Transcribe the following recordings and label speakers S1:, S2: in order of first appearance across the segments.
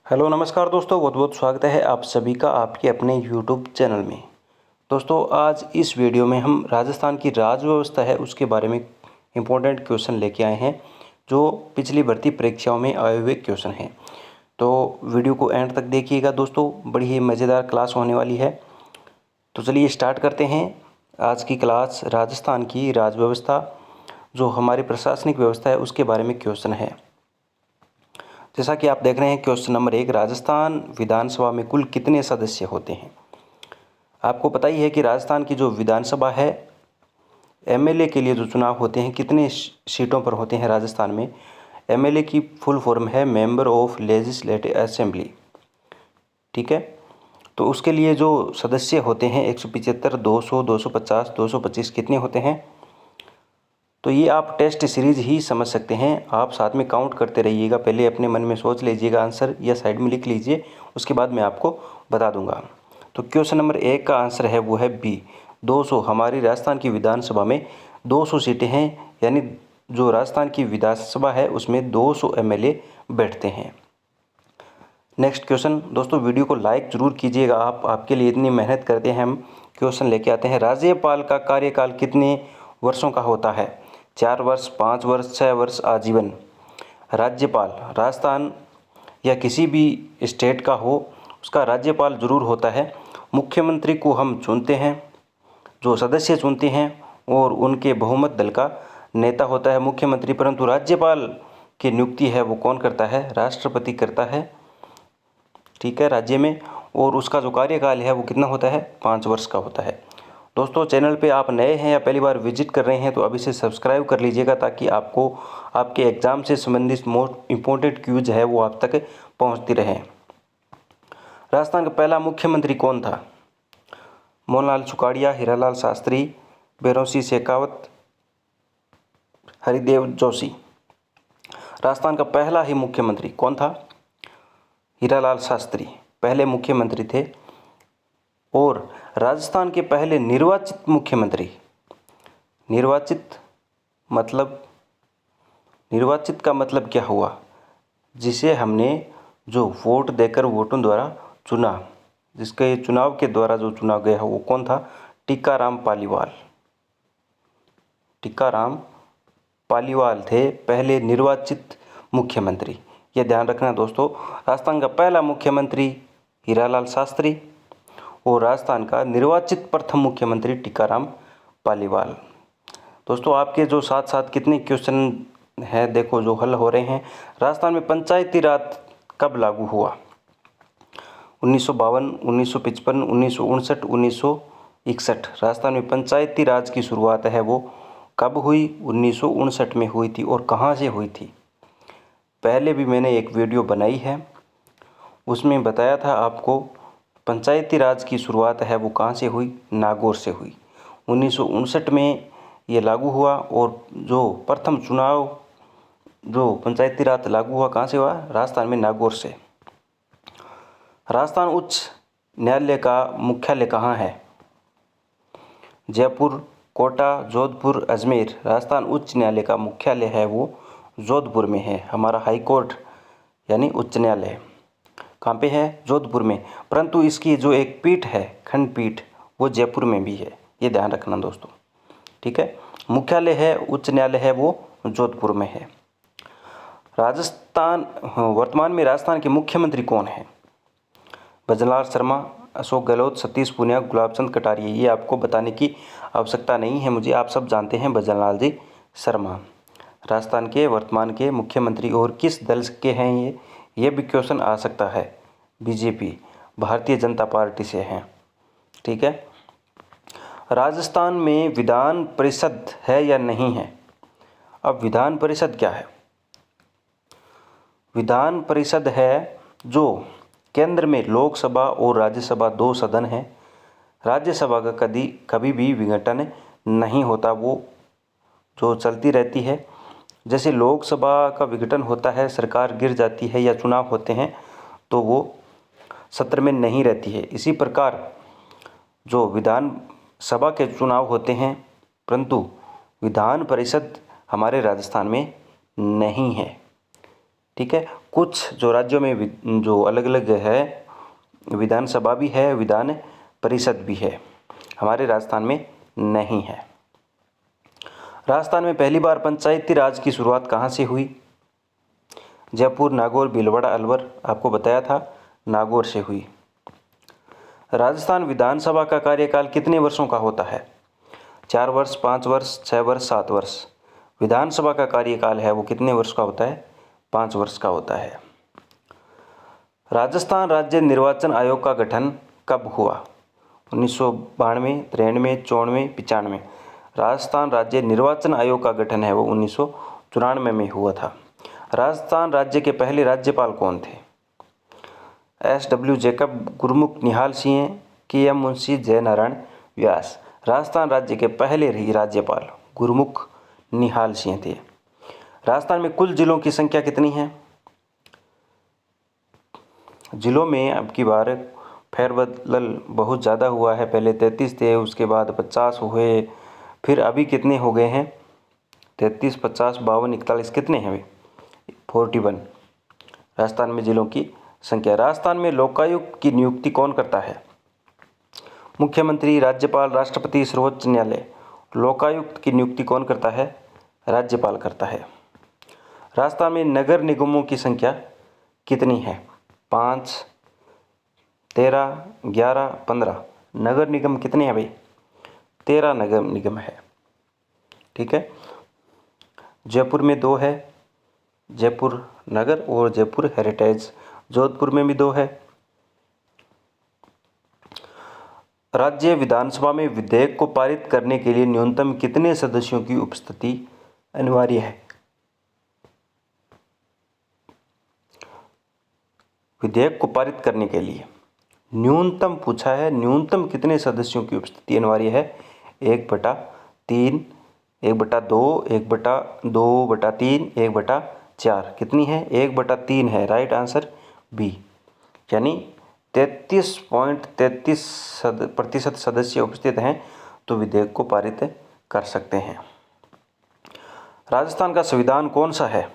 S1: Hello नमस्कार दोस्तों, बहुत बहुत स्वागत है आप सभी का आपके अपने यूट्यूब चैनल में। दोस्तों आज इस वीडियो में हम राजस्थान की राज व्यवस्था है उसके बारे में इम्पोर्टेंट क्वेश्चन लेके आए हैं जो पिछली भर्ती परीक्षाओं में आए हुए क्वेश्चन हैं। तो वीडियो को एंड तक देखिएगा दोस्तों, बड़ी ही मज़ेदार क्लास होने वाली है। तो चलिए स्टार्ट करते हैं आज की क्लास। राजस्थान की राज व्यवस्था जो हमारी प्रशासनिक व्यवस्था है उसके बारे में क्वेश्चन है। जैसा कि आप देख रहे हैं क्वेश्चन नंबर 1, राजस्थान विधानसभा में कुल कितने सदस्य होते हैं। आपको पता ही है कि राजस्थान की जो विधानसभा है, एमएलए के लिए जो चुनाव होते हैं कितने सीटों पर होते हैं राजस्थान में। एमएलए की फुल फॉर्म है मेंबर ऑफ लेजिस्लेटिव असेंबली, ठीक है। तो उसके लिए जो सदस्य होते हैं 175, 200, 250, 225 कितने होते हैं। तो ये आप टेस्ट सीरीज ही समझ सकते हैं, आप साथ में काउंट करते रहिएगा। पहले अपने मन में सोच लीजिएगा आंसर या साइड में लिख लीजिए, उसके बाद मैं आपको बता दूंगा। तो क्वेश्चन नंबर 1 का आंसर है वो है बी, 200। हमारी राजस्थान की विधानसभा में 200 सीटें हैं, यानी जो राजस्थान की विधानसभा है उसमें 200 एमएलए बैठते हैं। नेक्स्ट क्वेश्चन दोस्तों, वीडियो को लाइक जरूर कीजिएगा, आपके लिए इतनी मेहनत करते हैं, हम क्वेश्चन लेके आते हैं। राज्यपाल का कार्यकाल कितने वर्षों का होता है। 4 वर्ष, 5 वर्ष, 6 वर्ष, आजीवन। राज्यपाल राजस्थान या किसी भी स्टेट का हो उसका राज्यपाल जरूर होता है। मुख्यमंत्री को हम चुनते हैं, जो सदस्य चुनते हैं, और उनके बहुमत दल का नेता होता है मुख्यमंत्री, परंतु राज्यपाल की नियुक्ति है वो कौन करता है, राष्ट्रपति करता है, ठीक है, राज्य में। और उसका जो कार्यकाल है वो कितना होता है, 5 वर्ष का होता है। दोस्तों चैनल पे आप नए हैं या पहली बार विजिट कर रहे हैं तो अभी से सब्सक्राइब कर लीजिएगा, ताकि आपको आपके एग्ज़ाम से संबंधित मोस्ट इम्पोर्टेंट क्यूज है वो आप तक पहुंचती रहें। राजस्थान का पहला मुख्यमंत्री कौन था। मोहनलाल सुखाड़िया, हीरालाल शास्त्री, बेरोसी शेखावत, हरिदेव जोशी। राजस्थान का पहला ही मुख्यमंत्री कौन था, हीरालाल शास्त्री पहले मुख्यमंत्री थे। और राजस्थान के पहले निर्वाचित मुख्यमंत्री, निर्वाचित का मतलब क्या हुआ, जिसे हमने जो वोट देकर वोटों द्वारा चुना, जिसके चुनाव के द्वारा जो चुना गया वो कौन था, टीकाराम पालीवाल। टीकाराम पालीवाल थे पहले निर्वाचित मुख्यमंत्री। ये ध्यान रखना दोस्तों, राजस्थान का पहला मुख्यमंत्री हीरालाल शास्त्री और राजस्थान का निर्वाचित प्रथम मुख्यमंत्री टीकाराम पालीवाल। दोस्तों आपके जो साथ साथ कितने क्वेश्चन हैं देखो जो हल हो रहे हैं। राजस्थान में पंचायती राज कब लागू हुआ, 1952, 1955, 1959, 1961। राजस्थान में पंचायती राज की शुरुआत है वो कब हुई, 1959 में हुई थी। और कहाँ से हुई थी, पहले भी मैंने एक वीडियो बनाई है, उसमें बताया था आपको पंचायती राज की शुरुआत है वो कहाँ से हुई, नागौर से हुई। 1959 में ये लागू हुआ। और जो प्रथम चुनाव जो पंचायती राज लागू हुआ कहाँ से हुआ, राजस्थान में नागौर से। राजस्थान उच्च न्यायालय का मुख्यालय कहाँ है, जयपुर, कोटा, जोधपुर, अजमेर। राजस्थान उच्च न्यायालय का मुख्यालय है वो जोधपुर में है। हमारा हाई कोर्ट यानी उच्च न्यायालय कहाँ पे है, जोधपुर में। परंतु इसकी जो एक पीठ है, खंडपीठ, वो जयपुर में भी है, ये ध्यान रखना दोस्तों, ठीक है। मुख्यालय है उच्च न्यायालय है वो जोधपुर में है। राजस्थान वर्तमान में राजस्थान के मुख्यमंत्री कौन है, भजनलाल शर्मा, अशोक गहलोत, सतीश पूनिया, गुलाबचंद कटारिया। ये आपको बताने की आवश्यकता नहीं है मुझे, आप सब जानते हैं भजनलाल जी शर्मा राजस्थान के वर्तमान के मुख्यमंत्री। और किस दल के हैं ये भी क्वेश्चन आ सकता है, बीजेपी भारतीय जनता पार्टी से हैं, ठीक है। राजस्थान में विधान परिषद है या नहीं है। अब विधान परिषद क्या है, विधान परिषद है जो केंद्र में लोकसभा और राज्यसभा 2 सदन हैं। राज्यसभा का कभी भी विघटन नहीं होता, वो जो चलती रहती है। जैसे लोकसभा का विघटन होता है, सरकार गिर जाती है या चुनाव होते हैं तो वो सत्र में नहीं रहती है, इसी प्रकार जो विधान सभा के चुनाव होते हैं, परंतु विधान परिषद हमारे राजस्थान में नहीं है। ठीक है। कुछ जो राज्यों में जो अलग अलग है, विधानसभा भी है, विधान परिषद भी है, हमारे राजस्थान में नहीं है। राजस्थान में पहली बार पंचायती राज की शुरुआत कहाँ से हुई? जयपुर, नागौर, भीलवाड़ा, अलवर, आपको बताया था नागौर से हुई। राजस्थान विधानसभा का कार्यकाल कितने वर्षों का होता है? 4 वर्ष, 5 वर्ष, 6 वर्ष, 7 वर्ष। विधानसभा का कार्यकाल है वो कितने वर्ष का होता है? 5 वर्ष का होता है। राजस्थान राज्य निर्वाचन आयोग का गठन कब हुआ? 1992, 93, 94, 95। राजस्थान राज्य निर्वाचन आयोग का गठन है वो 1994 में हुआ था। राजस्थान राज्य के पहले राज्यपाल कौन थे? SW जैकब, गुरमुख निहाल सिंह, KM मुंशी, जयनारायण व्यास। राजस्थान राज्य के पहले राज्यपाल गुरमुख निहाल सिंह थे। राजस्थान में कुल जिलों की संख्या कितनी है? जिलों में अब की बार फेरबदल बहुत ज़्यादा हुआ है। पहले 33 थे, उसके बाद 50 हुए, फिर अभी कितने हो गए हैं? 33, 50, 52, 41 कितने हैं अभी? 41 राजस्थान में जिलों की संख्या। राजस्थान में लोकायुक्त की नियुक्ति कौन करता है? मुख्यमंत्री, राज्यपाल, राष्ट्रपति, सर्वोच्च न्यायालय। लोकायुक्त की नियुक्ति कौन करता है? राज्यपाल करता है। राजस्थान में नगर निगमों की संख्या कितनी है? 5, 13, 11, 15। नगर निगम कितने हैं भाई? 13 नगर निगम है। ठीक है। जयपुर में 2 है, जयपुर नगर और जयपुर हेरिटेज। जोधपुर में भी 2 है। राज्य विधानसभा में विधेयक को पारित करने के लिए न्यूनतम कितने सदस्यों की उपस्थिति अनिवार्य है? विधेयक को पारित करने के लिए न्यूनतम पूछा है, न्यूनतम कितने सदस्यों की उपस्थिति अनिवार्य है? 1/3, 1/2, 1/2/3, 1/4। कितनी है? 1/3 है। राइट आंसर बी, यानी 33.33% सदस्य उपस्थित हैं तो विधेयक को पारित कर सकते हैं। राजस्थान का संविधान कौन सा है?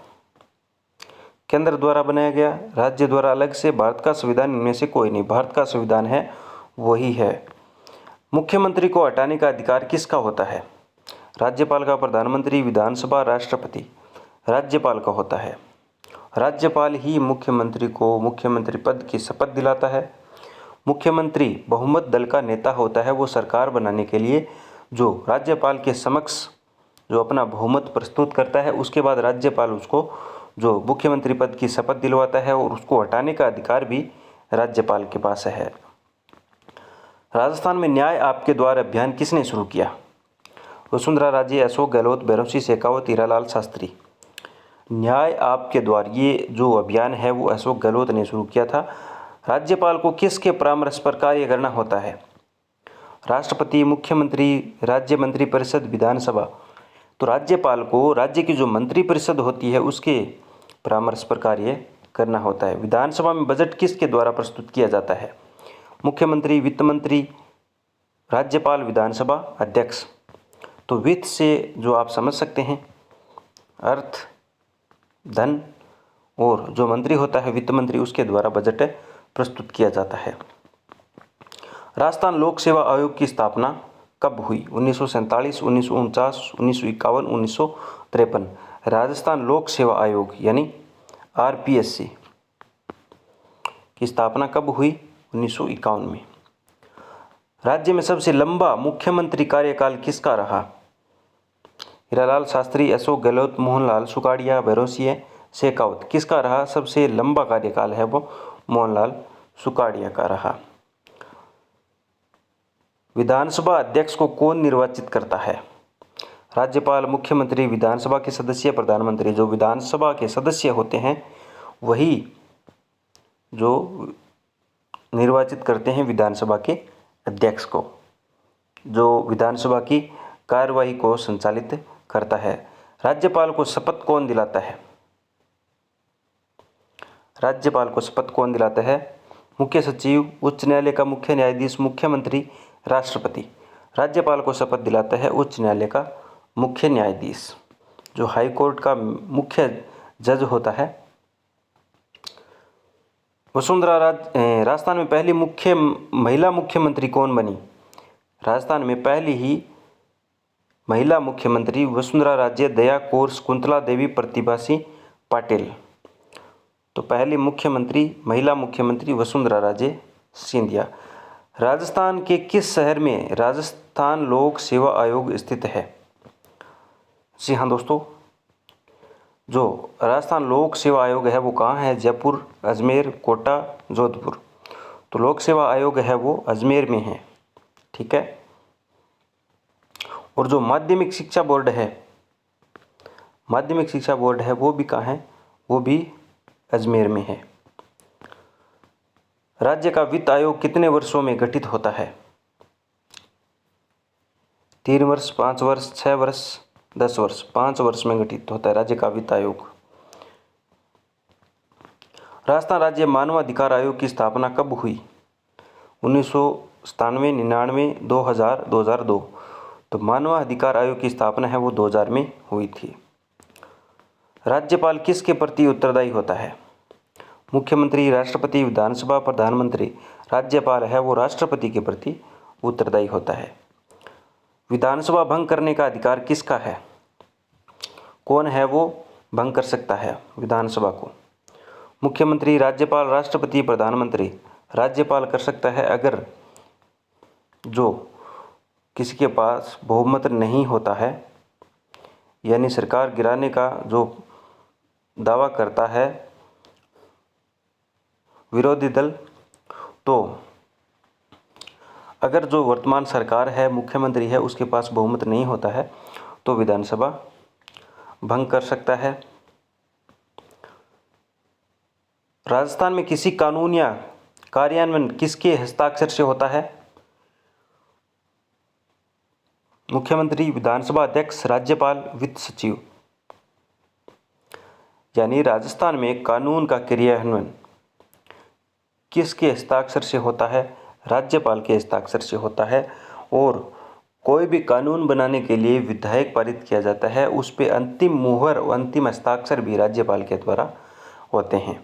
S1: केंद्र द्वारा बनाया गया, राज्य द्वारा अलग से, भारत का संविधान, इनमें से कोई नहीं। भारत का संविधान है वही है। मुख्यमंत्री को हटाने का अधिकार किसका होता है? राज्यपाल का, प्रधानमंत्री, विधानसभा, राष्ट्रपति। राज्यपाल का होता है। राज्यपाल ही मुख्यमंत्री को मुख्यमंत्री पद की शपथ दिलाता है। मुख्यमंत्री बहुमत दल का नेता होता है। वो सरकार बनाने के लिए जो राज्यपाल के समक्ष जो अपना बहुमत प्रस्तुत करता है, उसके बाद राज्यपाल उसको जो मुख्यमंत्री पद की शपथ दिलवाता है और उसको हटाने का अधिकार भी राज्यपाल के पास है। राजस्थान में न्याय आपके द्वार अभियान किसने शुरू किया? वसुंधरा राजे, अशोक गहलोत, भैरव सिंह शेखावत, हीरालाल शास्त्री। न्याय आपके द्वार ये जो अभियान है वो अशोक गहलोत ने शुरू किया था। राज्यपाल को किसके परामर्श पर कार्य करना होता है? राष्ट्रपति, मुख्यमंत्री, राज्य मंत्रिपरिषद, विधानसभा। तो राज्यपाल को राज्य की जो मंत्रिपरिषद होती है उसके परामर्श पर कार्य करना होता है। विधानसभा में बजट किसके द्वारा प्रस्तुत किया जाता है? मुख्यमंत्री, वित्त मंत्री, राज्यपाल, विधानसभा अध्यक्ष। तो वित्त से जो आप समझ सकते हैं अर्थ, धन, और जो मंत्री होता है वित्त मंत्री, उसके द्वारा बजट प्रस्तुत किया जाता है। राजस्थान लोक सेवा आयोग की स्थापना कब हुई? 1947, 1949, 1951, 1953। राजस्थान लोक सेवा आयोग यानी RPSC की स्थापना कब हुई? 1951 में। राज्य में सबसे लंबा मुख्यमंत्री कार्यकाल किसका रहा? हीरालाल शास्त्री, अशोक गहलोत, मोहनलाल सुखाड़िया, भैरव सिंह शेखावत। किसका रहा सबसे लंबा कार्यकाल है वो? मोहनलाल सुखाड़िया का रहा। विधानसभा अध्यक्ष को कौन निर्वाचित करता है? राज्यपाल, मुख्यमंत्री, विधानसभा के सदस्य, प्रधानमंत्री। जो विधानसभा के सदस्य होते हैं वही जो निर्वाचित करते हैं विधानसभा के अध्यक्ष को, जो विधानसभा की कार्यवाही को संचालित करता है। राज्यपाल को शपथ कौन दिलाता है? राज्यपाल को शपथ कौन दिलाता है? मुख्य सचिव, उच्च न्यायालय का मुख्य न्यायाधीश, मुख्यमंत्री, राष्ट्रपति। राज्यपाल को शपथ दिलाता है उच्च न्यायालय का मुख्य न्यायाधीश। जो हाई कोर्ट का मुख्य जज होता है राजस्थान में पहली महिला मुख्यमंत्री कौन बनी? राजस्थान में पहली ही महिला मुख्यमंत्री वसुंधरा राजे, दया कौर, शकुंतला देवी, प्रतिभा सिंह पाटिल। तो पहली महिला मुख्यमंत्री वसुंधरा राजे सिंधिया। राजस्थान के किस शहर में राजस्थान लोक सेवा आयोग स्थित है? जी हाँ दोस्तों, जो राजस्थान लोक सेवा आयोग है वो कहाँ है? जयपुर, अजमेर, कोटा, जोधपुर। तो लोक सेवा आयोग है वो अजमेर में है। ठीक है। और जो माध्यमिक शिक्षा बोर्ड है वो भी कहाँ है? वो भी अजमेर में है। राज्य का वित्त आयोग कितने वर्षों में गठित होता है? 3 वर्ष, 5 वर्ष, 6 वर्ष, 10 वर्ष। 5 वर्ष में गठित होता है राज्य का वित्त आयोग। राजस्थान राज्य मानवाधिकार आयोग की स्थापना कब हुई? 1997, 99, 2000, 2002। तो मानवाधिकार आयोग की स्थापना है वो 2000 में हुई थी। राज्यपाल किसके प्रति उत्तरदायी होता है? मुख्यमंत्री, राष्ट्रपति, विधानसभा, प्रधानमंत्री। राज्यपाल है वो राष्ट्रपति के प्रति उत्तरदायी होता है। विधानसभा भंग करने का अधिकार किसका है? कौन है वो भंग कर सकता है विधानसभा को? मुख्यमंत्री, राज्यपाल, राष्ट्रपति, प्रधानमंत्री। राज्यपाल कर सकता है अगर जो किसी के पास बहुमत नहीं होता है, यानी सरकार गिराने का जो दावा करता है विरोधी दल, तो अगर जो वर्तमान सरकार है, मुख्यमंत्री है, उसके पास बहुमत नहीं होता है तो विधानसभा भंग कर सकता है। राजस्थान में किसी कानून या कार्यान्वयन किसके हस्ताक्षर से होता है? मुख्यमंत्री, विधानसभा अध्यक्ष, राज्यपाल, वित्त सचिव। यानी राजस्थान में कानून का क्रियान्वयन किसके हस्ताक्षर से होता है? राज्यपाल के हस्ताक्षर से होता है। और कोई भी कानून बनाने के लिए विधेयक पारित किया जाता है, उस पे अंतिम मुहर और अंतिम हस्ताक्षर भी राज्यपाल के द्वारा होते हैं।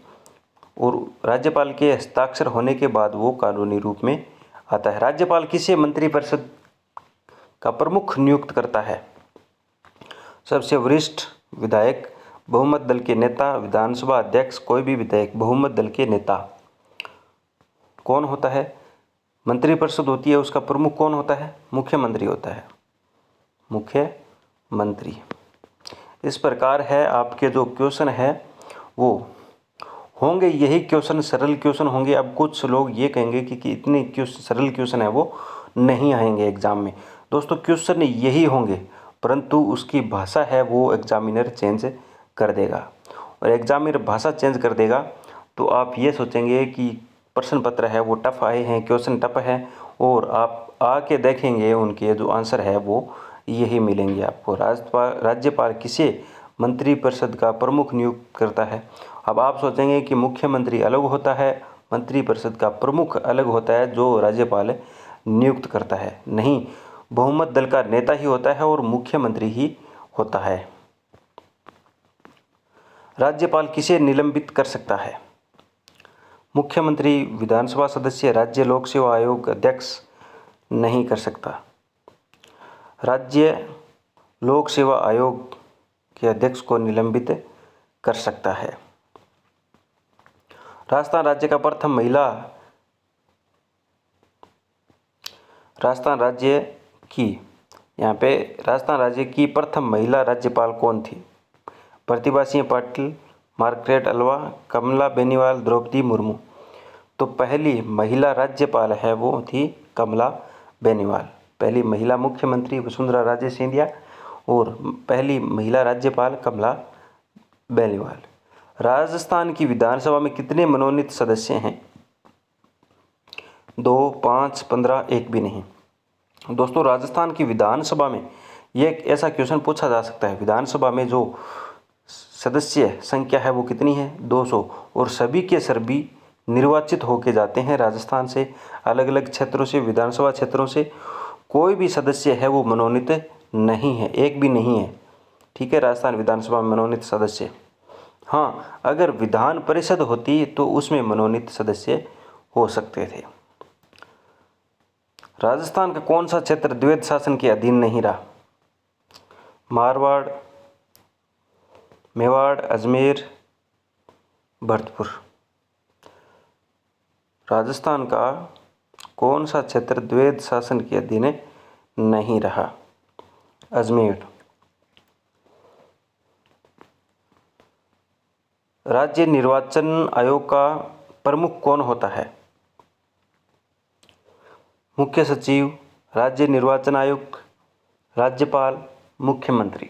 S1: और राज्यपाल के हस्ताक्षर होने के बाद वो कानूनी रूप में आता है। राज्यपाल किसे मंत्रिपरिषद का प्रमुख नियुक्त करता है? सबसे वरिष्ठ विधायक, बहुमत दल के नेता, विधानसभा अध्यक्ष, कोई भी विधायक, बहुमत दल के नेता। कौन होता है? मंत्रिपरिषद होती है, उसका प्रमुख कौन होता है? मुख्यमंत्री होता है, मुख्यमंत्री। इस प्रकार है आपके जो क्वेश्चन है वो होंगे, यही क्वेश्चन सरल क्वेश्चन होंगे। अब कुछ लोग ये कहेंगे कि इतने सरल क्वेश्चन है वो नहीं आएंगे एग्ज़ाम में। दोस्तों क्वेश्चन यही होंगे, परंतु उसकी भाषा है वो एग्जामिनर चेंज कर देगा। और एग्जामिनर भाषा चेंज कर देगा तो आप ये सोचेंगे कि प्रश्न पत्र है वो टफ आए हैं, क्वेश्चन टफ है, और आप आके देखेंगे उनके जो आंसर है वो यही मिलेंगे आपको। राज्यपाल किसे मंत्रिपरिषद का प्रमुख नियुक्त करता है? अब आप सोचेंगे कि मुख्यमंत्री अलग होता है, मंत्रिपरिषद का प्रमुख अलग होता है जो राज्यपाल नियुक्त करता है। नहीं, बहुमत दल का नेता ही होता है और मुख्यमंत्री ही होता है। राज्यपाल किसे निलंबित कर सकता है? मुख्यमंत्री, विधानसभा सदस्य, राज्य लोक सेवा आयोग अध्यक्ष नहीं कर सकता। राज्य लोक सेवा आयोग के अध्यक्ष को निलंबित कर सकता है। राजस्थान राज्य का प्रथम महिला राजस्थान राज्य की प्रथम महिला राज्यपाल कौन थी? प्रतिभा सिंह पाटिल, मार्गरेट अल्वा, कमला बेनीवाल, द्रौपदी मुर्मू। तो पहली महिला राज्यपाल है वो थी कमला बेनीवाल। पहली महिला मुख्यमंत्री वसुंधरा राजे सिंधिया और पहली महिला राज्यपाल कमला बेनीवाल। राजस्थान की विधानसभा में कितने मनोनीत सदस्य हैं? 2, 5, 15, एक भी नहीं। दोस्तों राजस्थान की विधानसभा में ये एक ऐसा क्वेश्चन पूछा जा सकता है, विधानसभा में जो सदस्य संख्या है वो कितनी है? 200। और सभी के सभी निर्वाचित होके जाते हैं राजस्थान से, अलग अलग क्षेत्रों से, विधानसभा क्षेत्रों से। कोई भी सदस्य है वो मनोनीत नहीं है, एक भी नहीं है। ठीक है, राजस्थान विधानसभा में मनोनीत सदस्य हाँ, अगर विधान परिषद होती तो उसमें मनोनीत सदस्य हो सकते थे। राजस्थान का कौन सा क्षेत्र द्वैध शासन के अधीन नहीं रहा? मारवाड़, मेवाड़, अजमेर, भरतपुर। राजस्थान का कौन सा क्षेत्र द्वैध शासन के अधीन नहीं रहा? अजमेर। राज्य निर्वाचन आयोग का प्रमुख कौन होता है? मुख्य सचिव, राज्य निर्वाचन आयुक्त, राज्यपाल, मुख्यमंत्री।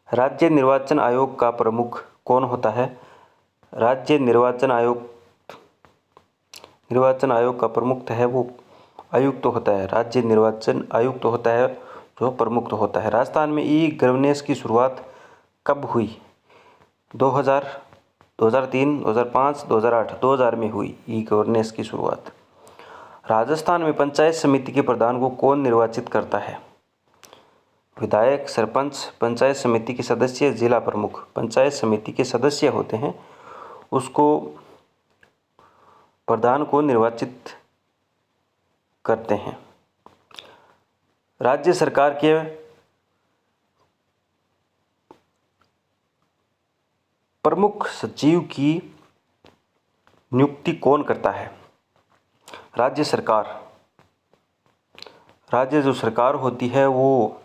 S1: राज्य निर्वाचन आयोग का प्रमुख कौन होता है? राज्य निर्वाचन आयोग का प्रमुख है वो आयुक्त होता है। राज्य निर्वाचन आयुक्त होता है जो प्रमुख होता है। राजस्थान में ई गवर्नेंस की शुरुआत कब हुई? 2000, 2003, 2005, 2008, 2000 में हुई ई गवर्नेंस की शुरुआत। राजस्थान में पंचायत समिति के प्रधान को कौन निर्वाचित करता है? विधायक, सरपंच, पंचायत समिति के सदस्य, जिला प्रमुख। पंचायत समिति के सदस्य होते हैं उसको प्रधान को निर्वाचित करते हैं। राज्य सरकार के प्रमुख सचिव की नियुक्ति कौन करता है? राज्य सरकार। राज्य जो सरकार होती है वो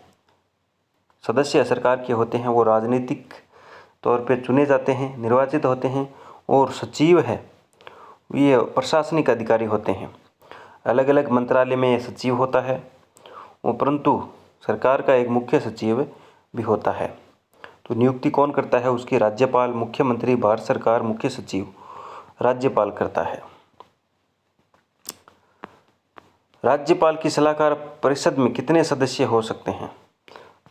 S1: सदस्य सरकार के होते हैं, वो राजनीतिक तौर पे चुने जाते हैं, निर्वाचित होते हैं। और सचिव है ये प्रशासनिक अधिकारी होते हैं। अलग अलग मंत्रालय में सचिव होता है, परंतु सरकार का एक मुख्य सचिव भी होता है। तो नियुक्ति कौन करता है उसकी? राज्यपाल, मुख्यमंत्री, भारत सरकार, मुख्य सचिव, राज्यपाल करता है। राज्यपाल की सलाहकार परिषद में कितने सदस्य हो सकते हैं?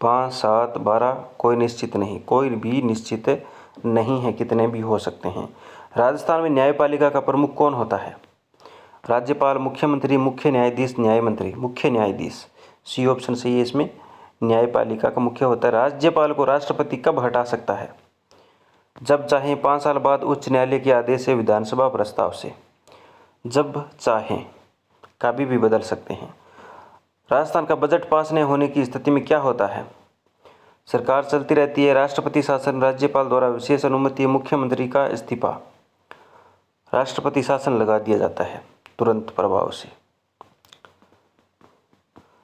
S1: 5, 7, 12, कोई निश्चित नहीं। कोई भी निश्चित नहीं है, कितने भी हो सकते हैं। राजस्थान में न्यायपालिका का प्रमुख कौन होता है? राज्यपाल, मुख्यमंत्री, मुख्य न्यायाधीश, न्यायमंत्री। मुख्य न्यायाधीश सी ऑप्शन सही है इसमें। न्यायपालिका का मुख्य होता है। राज्यपाल को राष्ट्रपति कब हटा सकता है? जब चाहे, 5 साल बाद, उच्च न्यायालय के आदेश से, विधानसभा प्रस्ताव से। जब चाहे कभी भी बदल सकते हैं। राजस्थान का बजट पास नहीं होने की स्थिति में क्या होता है? सरकार चलती रहती है, राष्ट्रपति शासन, राज्यपाल द्वारा विशेष अनुमति, मुख्यमंत्री का इस्तीफा। राष्ट्रपति शासन लगा दिया जाता है तुरंत प्रभाव से।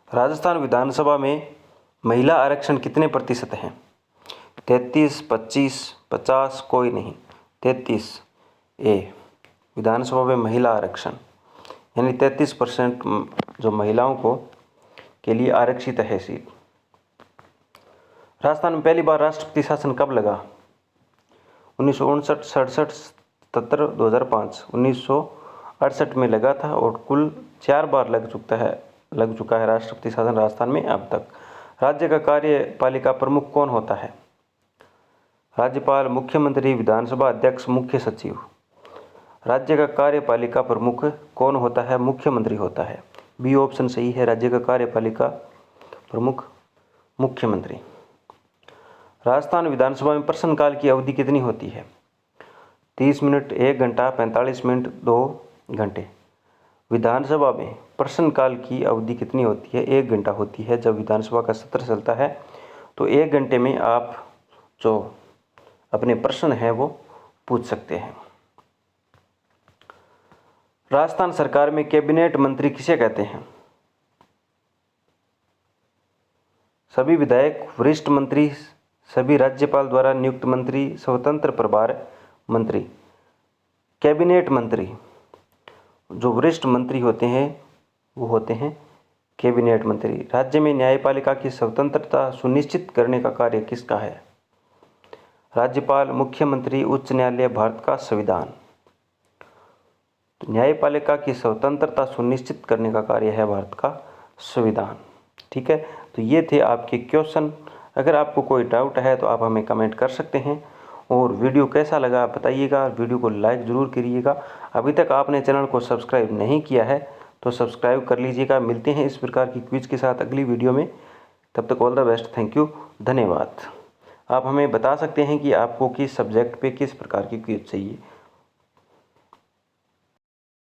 S1: राजस्थान विधानसभा में महिला आरक्षण कितने प्रतिशत हैं? 33, 25, 50, कोई नहीं। 33 ए विधानसभा में महिला आरक्षण यानी 33% जो महिलाओं को के लिए आरक्षित है सीट। राजस्थान में पहली बार राष्ट्रपति शासन कब लगा? 1959, 67, 77, 2005। 1968 में लगा था और कुल 4 बार लग चुका है राष्ट्रपति शासन राजस्थान में अब तक। राज्य का कार्यपालिका प्रमुख कौन होता है? राज्यपाल, मुख्यमंत्री, विधानसभा अध्यक्ष, मुख्य सचिव। राज्य का कार्यपालिका प्रमुख कौन होता है? मुख्यमंत्री होता है। बी ऑप्शन सही है। राज्य का कार्यपालिका प्रमुख मुख्यमंत्री। राजस्थान विधानसभा में प्रश्नकाल की अवधि कितनी होती है? 30 मिनट, 1 घंटा, 45 मिनट, 2 घंटे। विधानसभा में प्रश्नकाल की अवधि कितनी होती है? 1 घंटा होती है। जब विधानसभा का सत्र चलता है तो 1 घंटे में आप जो अपने प्रश्न हैं वो पूछ सकते हैं। राजस्थान सरकार में कैबिनेट मंत्री किसे कहते हैं? सभी विधायक, वरिष्ठ मंत्री, सभी राज्यपाल द्वारा नियुक्त मंत्री, स्वतंत्र प्रभार मंत्री। कैबिनेट मंत्री जो वरिष्ठ मंत्री होते हैं वो होते हैं कैबिनेट मंत्री। राज्य में न्यायपालिका की स्वतंत्रता सुनिश्चित करने का कार्य किसका है? राज्यपाल, मुख्यमंत्री, उच्च न्यायालय, भारत का संविधान। तो न्यायपालिका की स्वतंत्रता सुनिश्चित करने का कार्य है भारत का संविधान। ठीक है, तो ये थे आपके क्वेश्चन। अगर आपको कोई डाउट है तो आप हमें कमेंट कर सकते हैं। और वीडियो कैसा लगा आप बताइएगा। वीडियो को लाइक ज़रूर करिएगा। अभी तक आपने चैनल को सब्सक्राइब नहीं किया है तो सब्सक्राइब कर लीजिएगा। मिलते हैं इस प्रकार की क्विज के साथ अगली वीडियो में। तब तक all the best. Thank you, धन्यवाद। आप हमें बता सकते हैं कि आपको किस सब्जेक्ट पे किस प्रकार की क्विज चाहिए।